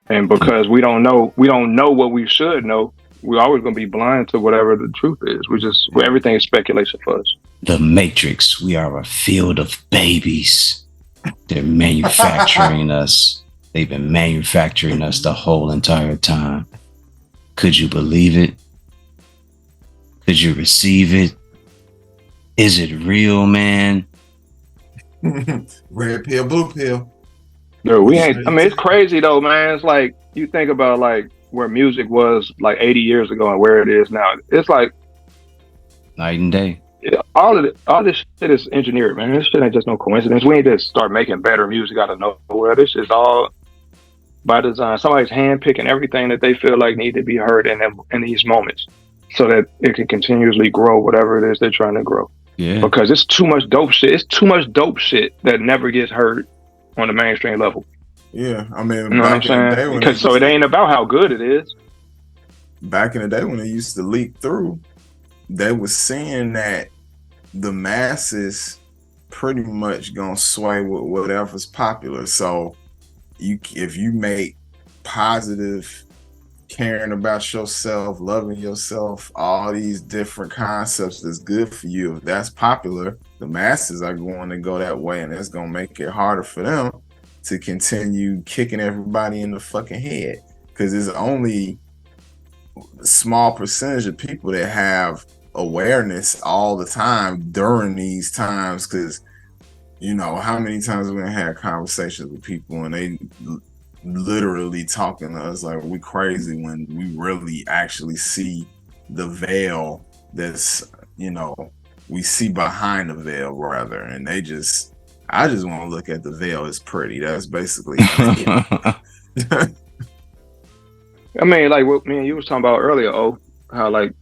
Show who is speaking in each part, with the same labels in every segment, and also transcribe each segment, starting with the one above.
Speaker 1: And because we don't know what we should know, we're always going to be blind to whatever the truth is.
Speaker 2: Yeah.
Speaker 1: Everything is speculation for us.
Speaker 3: The Matrix. We are a field of babies. They're manufacturing us. They've been manufacturing us the whole entire time. Could you believe it? Could you receive it? Is it real, man?
Speaker 2: Red pill, blue pill.
Speaker 1: Dude, we
Speaker 2: Which
Speaker 1: ain't. I mean, it's crazy though, man. It's like you think about like where music was like 80 years ago and where it is now. It's like
Speaker 3: Night and day.
Speaker 1: all this shit is engineered, man. This shit ain't just no coincidence. We ain't just start making better music out of nowhere. This is all by design. Somebody's handpicking everything that they feel like need to be heard in these moments, so that it can continuously grow whatever it is they're trying to grow.
Speaker 3: Yeah.
Speaker 1: Because it's too much dope shit. It's too much dope shit that never gets heard on the mainstream level.
Speaker 2: Yeah, I mean,
Speaker 1: You know what I'm
Speaker 2: back in the day
Speaker 1: saying?
Speaker 2: when
Speaker 1: Because so it ain't about how good it is.
Speaker 2: back in the day when it used to leak through, they was saying that the masses pretty much gonna sway with whatever's popular. So if you make positive, caring about yourself, loving yourself, all these different concepts that's good for you, if that's popular, the masses are going to go that way, and it's gonna make it harder for them to continue kicking everybody in the fucking head, because there's only a small percentage of people that have awareness all the time during these times. Because how many times we had conversations with people and they literally talking to us like we crazy when we really actually see the veil that's we see behind the veil rather, and I just want to look at the veil as pretty. That's basically
Speaker 1: I mean, like what me and you was talking about earlier, how like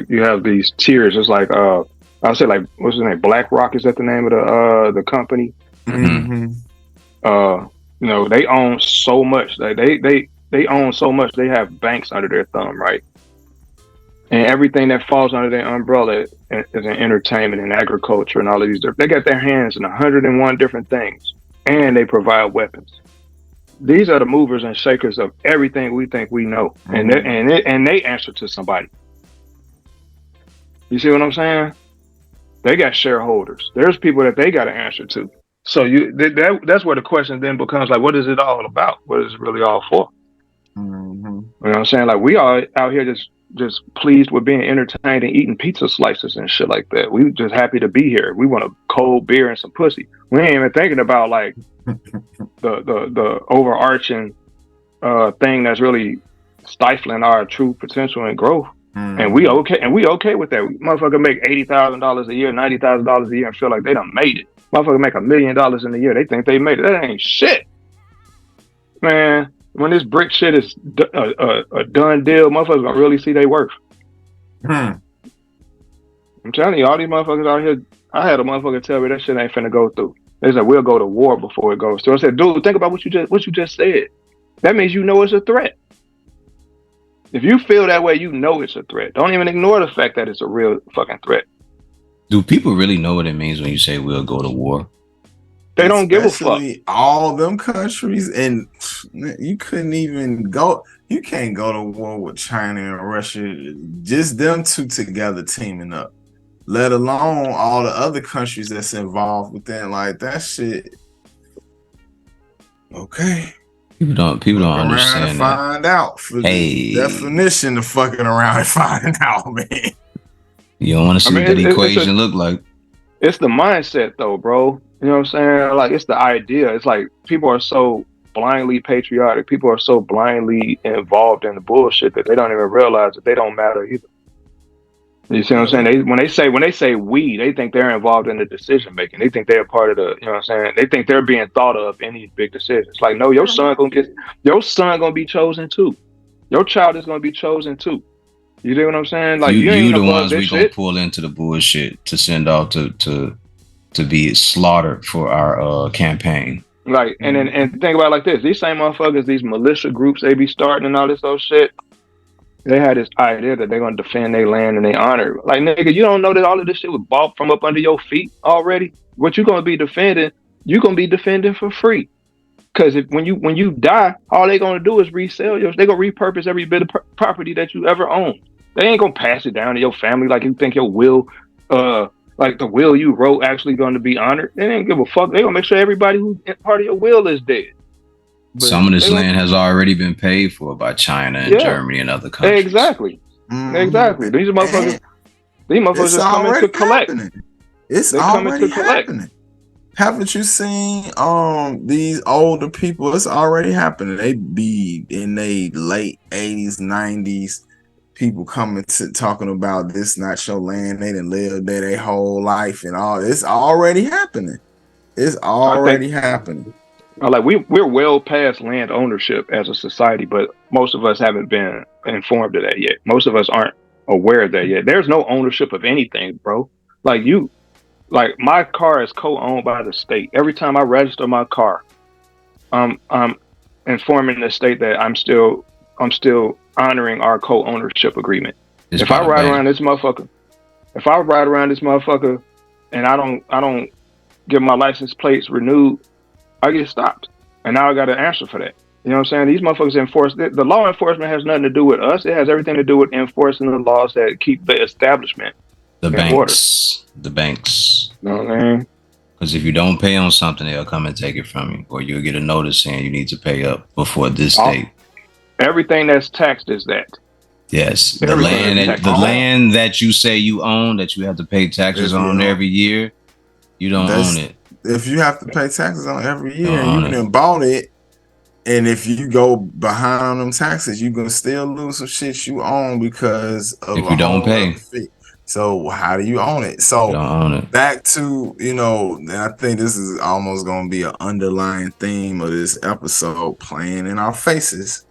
Speaker 1: you have these tiers. It's like I'll say like what's his name? BlackRock, is that the name of the company?
Speaker 2: Mm-hmm.
Speaker 1: They own so much. Like they own so much. They have banks under their thumb, right? And everything that falls under their umbrella is in entertainment and agriculture and all of these different. They got their hands in 101 different things, and they provide weapons. These are the movers and shakers of everything we think we know, and they answer to somebody. You see what I'm saying? They got shareholders. There's people that they got to answer to. So that's where the question then becomes like, what is it all about? What is it really all for?
Speaker 2: Mm-hmm.
Speaker 1: You know what I'm saying? Like we are out here just pleased with being entertained and eating pizza slices and shit like that. We just happy to be here. We want a cold beer and some pussy. We ain't even thinking about like the overarching thing that's really stifling our true potential and growth.
Speaker 2: Mm-hmm.
Speaker 1: And we okay with that. Motherfucker make $80,000 a year, $90,000 a year, and feel like they done made it. Motherfucker make $1 million in a year, they think they made it. That ain't shit, man. When this brick shit is a done deal, motherfuckers gonna really see their worth. I'm telling you, all these motherfuckers out here. I had a motherfucker tell me that shit ain't finna go through. They said we'll go to war before it goes through. I said, dude, think about what you just said. That means you know it's a threat. If you feel that way, you know it's a threat. Don't even ignore the fact that it's a real fucking threat.
Speaker 3: Do people really know what it means when you say we'll go to war?
Speaker 1: They don't give a fuck.
Speaker 2: All them countries, and you couldn't even go. You can't go to war with China and Russia. Just them two together teaming up. Let alone all the other countries that's involved within. Like that shit. Okay.
Speaker 3: People don't understand
Speaker 2: and find out for the definition of fucking around and finding out, man.
Speaker 3: You don't want to see what that equation look like.
Speaker 1: It's the mindset though, bro. You know what I'm saying? Like it's the idea. It's like people are so blindly patriotic. People are so blindly involved in the bullshit that they don't even realize that they don't matter either. You see what I'm saying? When they say we, they think they're involved in the decision making. They think they're part of the, you know what I'm saying? They think they're being thought of in these big decisions. Like, no, your son gonna be chosen too. Your child is gonna be chosen too. You know what I'm saying? Like
Speaker 3: you the ones we gonna pull into the bullshit to send off to be slaughtered for our campaign.
Speaker 1: Like, and think about it like this: these same motherfuckers, these militia groups, they be starting and all this old shit. They had this idea that they're gonna defend their land and their honor. Like, nigga, you don't know that all of this shit was bought from up under your feet already? What you gonna be defending? You gonna be defending for free. Because when you die, all they gonna do is resell yours. They gonna repurpose every bit of property that you ever owned. They ain't gonna pass it down to your family like you think your will, like the will you wrote actually going to be honored. They ain't give a fuck. They gonna make sure everybody who's part of your will is dead. But
Speaker 3: Some of this
Speaker 1: they
Speaker 3: land has already been paid for by China and
Speaker 1: yeah,
Speaker 3: Germany and other countries.
Speaker 1: exactly, exactly. These motherfuckers,
Speaker 2: It's
Speaker 1: just coming to
Speaker 2: already
Speaker 1: collect.
Speaker 2: happening. It's
Speaker 1: They coming
Speaker 2: already
Speaker 1: to collect.
Speaker 2: happening. Haven't you seen these older people? It's already happening. They be in their late 80s, 90s. People coming to talking about this not your land. They done lived there their whole life and all. It's already happening. It's already happening.
Speaker 1: Like we're well past land ownership as a society, but most of us haven't been informed of that yet. Most of us aren't aware of that yet. There's no ownership of anything, bro. Like my car is co-owned by the state. Every time I register my car, I'm informing the state that I'm still honoring our co-ownership agreement. If I ride around this motherfucker and I don't get my license plates renewed, I get stopped. And now I got to answer for that. You know what I'm saying? These motherfuckers enforce the law enforcement has nothing to do with us. It has everything to do with enforcing the laws that keep the establishment
Speaker 3: The banks.
Speaker 1: You know what I mean?
Speaker 3: Because if you don't pay on something, they'll come and take it from you, or you'll get a notice saying you need to pay up before this date.
Speaker 1: Everything that's taxed is that.
Speaker 3: Yes, the land that you say you own, that you have to pay taxes on every year, you don't own it.
Speaker 2: If you have to pay taxes on every year, and you done bought it, and if you go behind on them taxes, you gonna still lose some shit you own because of
Speaker 3: if you don't pay.
Speaker 2: So how do you own it? So back to, and I think this is almost going to be an underlying theme of this episode playing in our faces.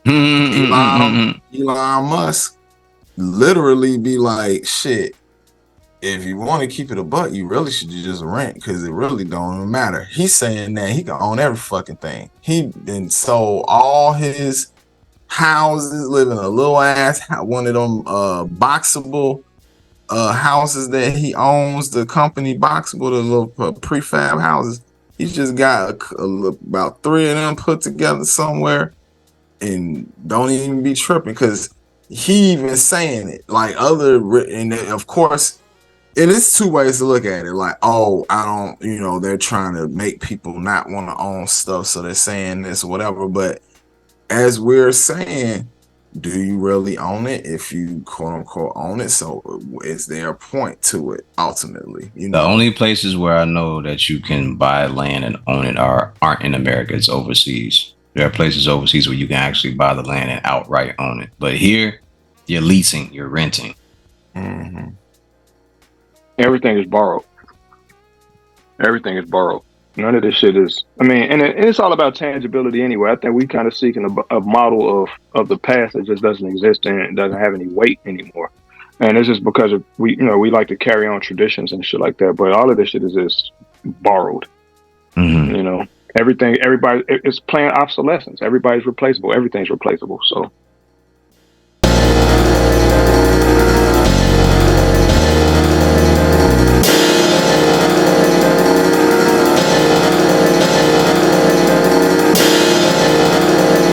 Speaker 2: Elon Musk literally be like, shit, if you want to keep it a buck, you really should just rent because it really don't even matter. He's saying that he can own every fucking thing. He then sold all his houses, live in a little ass, one of them boxable houses that he owns, the company Boxable, the little prefab houses. He's just got about 3 of them put together somewhere, and don't even be tripping because he even saying it like and of course it is 2 ways to look at it. Like, oh, I don't, they're trying to make people not want to own stuff, so they're saying this or whatever. But as we're saying, do you really own it if you quote unquote own it? So is there a point to it ultimately?
Speaker 3: The only places where I know that you can buy land and own it aren't in America. It's overseas. There are places overseas where you can actually buy the land and outright own it. But here, you're leasing, you're renting.
Speaker 2: Mm-hmm.
Speaker 1: Everything is borrowed. Everything is borrowed. None of this shit is. I mean, and it's all about tangibility anyway. I think we kind of seeking a model of the past that just doesn't exist and doesn't have any weight anymore. And it's just because we like to carry on traditions and shit like that. But all of this shit is just borrowed.
Speaker 3: Mm-hmm.
Speaker 1: Everybody, it's playing obsolescence. Everybody's replaceable. Everything's replaceable. So